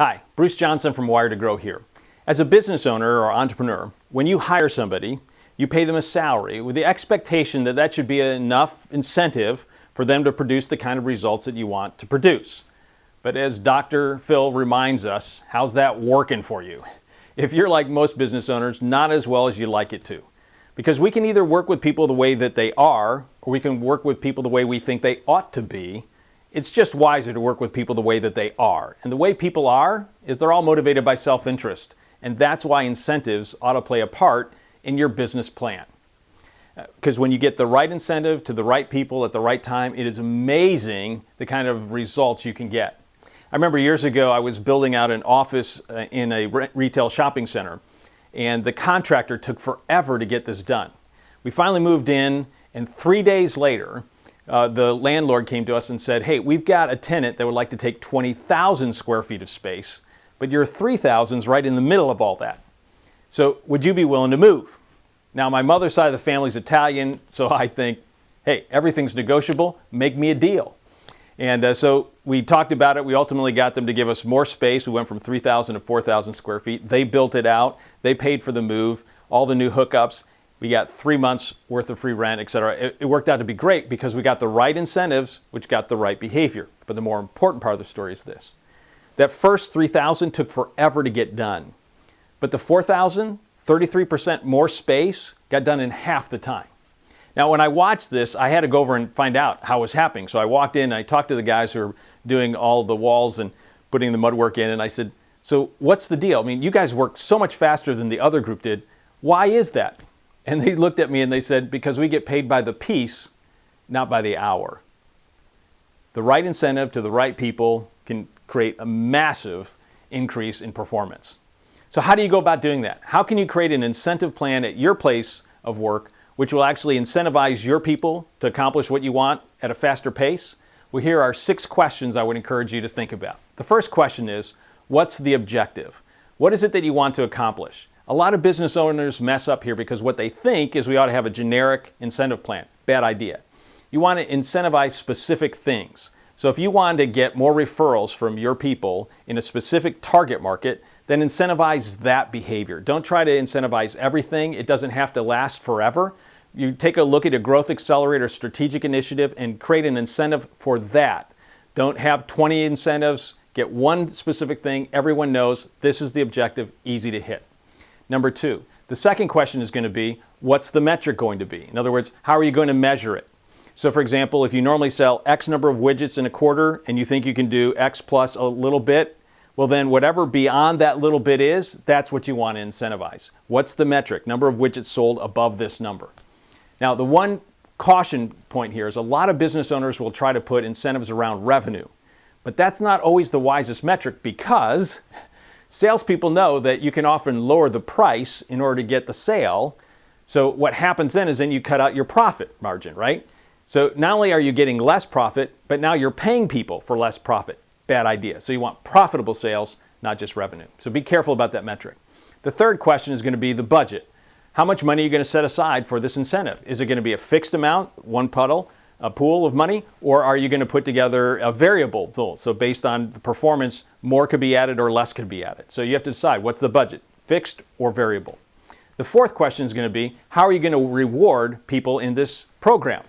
Hi, Bruce Johnson from Wire to Grow here. As a business owner or entrepreneur, when you hire somebody, you pay them a salary with the expectation that that should be enough incentive for them to produce the kind of results that you want to produce. But as Dr. Phil reminds us, how's that working for you? If you're like most business owners, not as well as you'd like it to. Because we can either work with people the way that they are, or we can work with people the way we think they ought to be. It's just wiser to work with people the way that they are. And the way people are is they're all motivated by self-interest. And that's why incentives ought to play a part in your business plan. Because when you get the right incentive to the right people at the right time, it is amazing the kind of results you can get. I remember years ago I was building out an office in a retail shopping center, and the contractor took forever to get this done. We finally moved in, and 3 days later, the landlord came to us and said, hey, we've got a tenant that would like to take 20,000 square feet of space, but your 3,000 is right in the middle of all that. So would you be willing to move? Now, my mother's side of the family is Italian, so I think, hey, everything's negotiable, make me a deal. And so we talked about it. We ultimately got them to give us more space. We went from 3,000 to 4,000 square feet. They built it out. They paid for the move, all the new hookups. We got 3 months worth of free rent, et cetera. It worked out to be great because we got the right incentives, which got the right behavior. But the more important part of the story is this. That first 3,000 took forever to get done. But the 4,000, 33% more space, got done in half the time. Now, when I watched this, I had to go over and find out how it was happening. So I walked in and I talked to the guys who were doing all the walls and putting the mud work in. And I said, so what's the deal? I mean, you guys worked so much faster than the other group did. Why is that? And they looked at me and they said, because we get paid by the piece, not by the hour. The right incentive to the right people can create a massive increase in performance. So how do you go about doing that? How can you create an incentive plan at your place of work which will actually incentivize your people to accomplish what you want at a faster pace? Well, here are 6 questions I would encourage you to think about. The first question is, what's the objective? What is it that you want to accomplish? A lot of business owners mess up here because what they think is we ought to have a generic incentive plan. Bad idea. You want to incentivize specific things. So if you want to get more referrals from your people in a specific target market, then incentivize that behavior. Don't try to incentivize everything. It doesn't have to last forever. You take a look at a growth accelerator strategic initiative and create an incentive for that. Don't have 20 incentives. Get one specific thing. Everyone knows this is the objective, easy to hit. Number 2, the second question is going to be, what's the metric going to be? In other words, how are you going to measure it? So for example, if you normally sell X number of widgets in a quarter and you think you can do X plus a little bit, well then whatever beyond that little bit is, that's what you want to incentivize. What's the metric? Number of widgets sold above this number. Now the one caution point here is a lot of business owners will try to put incentives around revenue, but that's not always the wisest metric because salespeople know that you can often lower the price in order to get the sale. So what happens then is you cut out your profit margin, right? So not only are you getting less profit, but now you're paying people for less profit. Bad idea. So you want profitable sales, not just revenue. So be careful about that metric. The third question is going to be the budget. How much money are you going to set aside for this incentive? Is it going to be a fixed amount, one puddle, a pool of money, or are you going to put together a variable pool? So based on the performance, more could be added or less could be added. So you have to decide what's the budget, fixed or variable. The fourth question is going to be, how are you going to reward people in this program?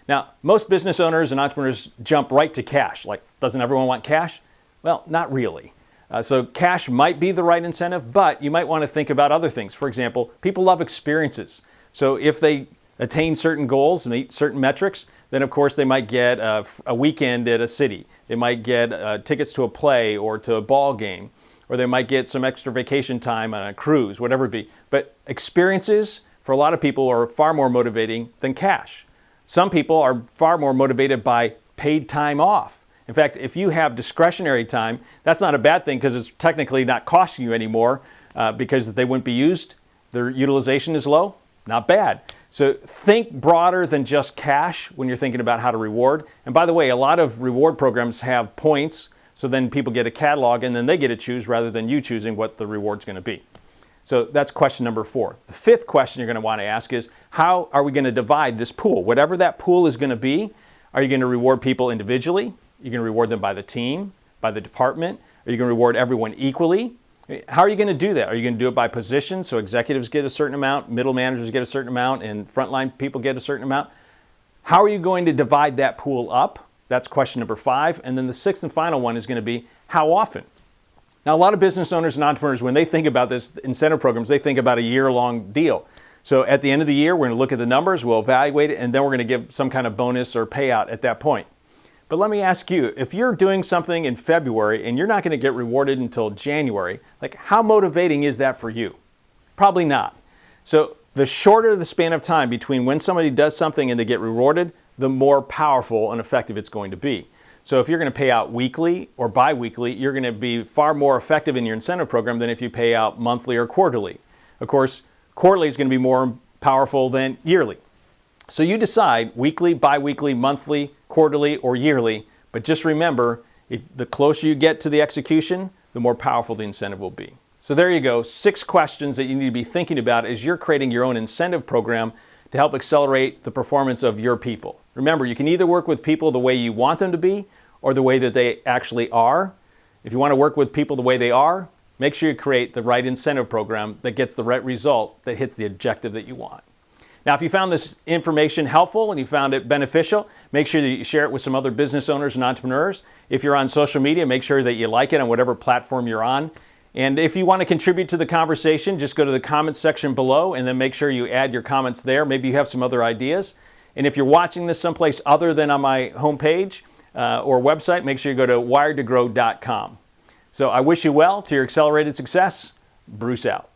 Now, most business owners and entrepreneurs jump right to cash. Like, doesn't everyone want cash? Well, not really. So cash might be the right incentive, but you might want to think about other things. For example, people love experiences. So if they attain certain goals and meet certain metrics, then of course they might get a weekend at a city. They might get tickets to a play or to a ball game, or they might get some extra vacation time on a cruise, whatever it be. But experiences, for a lot of people, are far more motivating than cash. Some people are far more motivated by paid time off. In fact, if you have discretionary time, that's not a bad thing because it's technically not costing you anymore because they wouldn't be used. Their utilization is low. Not bad. So think broader than just cash when you're thinking about how to reward. And by the way, a lot of reward programs have points, so then people get a catalog and then they get to choose rather than you choosing what the reward's going to be. So that's question number 4. The fifth question you're going to want to ask is, how are we going to divide this pool? Whatever that pool is going to be, are you going to reward people individually? You're going to reward them by the team, by the department? Are you going to reward everyone equally? How are you going to do that? Are you going to do it by position, so executives get a certain amount, middle managers get a certain amount, and frontline people get a certain amount? How are you going to divide that pool up? That's question number 5. And then the 6th and final one is going to be, how often? Now, a lot of business owners and entrepreneurs, when they think about this incentive programs, they think about a year-long deal. So at the end of the year, we're going to look at the numbers, we'll evaluate it, and then we're going to give some kind of bonus or payout at that point. But let me ask you, if you're doing something in February and you're not going to get rewarded until January, like, how motivating is that for you? Probably not. So the shorter the span of time between when somebody does something and they get rewarded, the more powerful and effective it's going to be. So if you're going to pay out weekly or bi-weekly, you're going to be far more effective in your incentive program than if you pay out monthly or quarterly. Of course, quarterly is going to be more powerful than yearly. So you decide weekly, bi-weekly, monthly, quarterly, or yearly, but just remember, the closer you get to the execution, the more powerful the incentive will be. So there you go, 6 questions that you need to be thinking about as you're creating your own incentive program to help accelerate the performance of your people. Remember, you can either work with people the way you want them to be or the way that they actually are. If you want to work with people the way they are, make sure you create the right incentive program that gets the right result that hits the objective that you want. Now, if you found this information helpful and you found it beneficial, make sure that you share it with some other business owners and entrepreneurs. If you're on social media, make sure that you like it on whatever platform you're on. And if you want to contribute to the conversation, just go to the comments section below and then make sure you add your comments there. Maybe you have some other ideas. And if you're watching this someplace other than on my homepage or website, make sure you go to wiredtogrow.com. So I wish you well to your accelerated success. Bruce out.